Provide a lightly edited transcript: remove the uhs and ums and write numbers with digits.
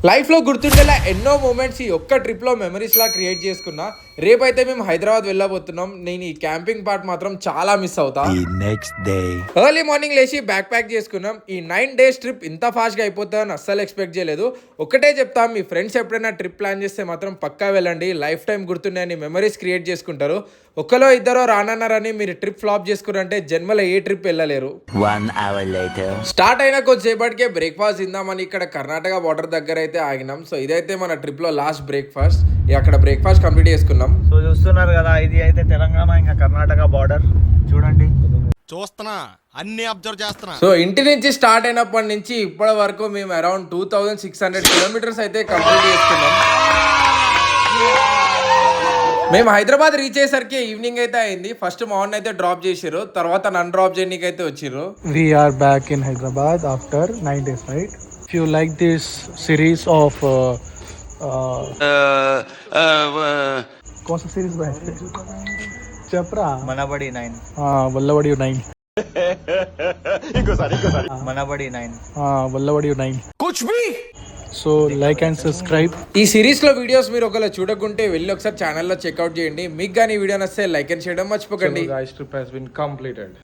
Life లో గుర్తుండేలా ఎన్నో moments ఈ ఒక్క ట్రిప్ లో మెమరీస్ లా క్రియేట్ చేసుకున్నా. రేపైతే మేము హైదరాబాద్ వెళ్ళబోతున్నాం. నేను ఈ క్యాంపింగ్ పార్ట్ మాత్రం చాలా మిస్ అవుతా. ఎర్లీ మార్నింగ్ లేచి బ్యాక్ ప్యాక్ చేసుకున్నాం. ఈ 9 days ట్రిప్ ఇంత ఫాస్ట్ గా అయిపోతుందని అస్సలు ఎక్స్పెక్ట్ చేయలేదు. ఒకటే చెప్తాం, మీ ఫ్రెండ్స్ ఎప్పుడైనా ట్రిప్ ప్లాన్ చేస్తే మాత్రం పక్కా వెళ్ళండి. లైఫ్ టైం గుర్తుండే మెమరీస్ క్రియేట్ చేసుకుంటారు. ఒకలో ఇద్దరో రానన్నారని మీరు ట్రిప్ ఫ్లాప్ చేసుకున్నారంటే జన్మలో ఏ ట్రిప్ వెళ్ళలేరు. 1 hour later. స్టార్ట్ అయినా కొద్దిసేపటికే బ్రేక్ఫాస్ట్ తిందామని ఇక్కడ కర్ణాటక బార్డర్ దగ్గర అయితే ఆగినాం. సో ఇదైతే మన ట్రిప్ లో లాస్ట్ బ్రేక్ఫాస్ట్. అక్కడ బ్రేక్ఫాస్ట్ కంప్లీట్ చేసుకున్నాం. సో చూస్తున్నారు కదా, ఇది అయితే తెలంగాణ ఇంకా కర్ణాటక బార్డర్. చూడండి, చూస్తున్నా, అన్ని అబ్జర్వ్ చేస్తున్నా. సో ఇంటి నుంచి స్టార్ట్ అయినప్పటి నుంచి ఇప్పటి వరకు మేము అరౌండ్ 2600 కిలోమీటర్స్ అయితే కంప్లీట్ చేసుకున్నాం. మేము హైదరాబాద్ రీచ్ అయ్యేసరికి ఈవినింగ్ అయితే అయింది. ఫస్ట్ మార్నింగ్ అయితే డ్రాప్ చేసిర్రు, తర్వాత నన్ను డ్రాప్ చేయడానికి అయితే వచ్చిర్రు. We are back in Hyderabad after 9 days, right? If you like this series of कौन सा series by चपरा మనబడి 9. वल्लवड़ी 9 ఇంకోసారి మనబడి 9. वल्लवड़ी 9 కుచ్ భీ. So like and subscribe. ఈ సిరీస్ లో వీడియోస్ మీరు ఒకవేళ చూడకుంటే వెళ్ళి ఒకసారి ఛానల్లో చెక్అవుట్ చేయండి. మీకు కానీ వీడియో నచ్చితే లైక్ అండ్ చేయడం మర్చిపోకండి. Guys, trip has been completed.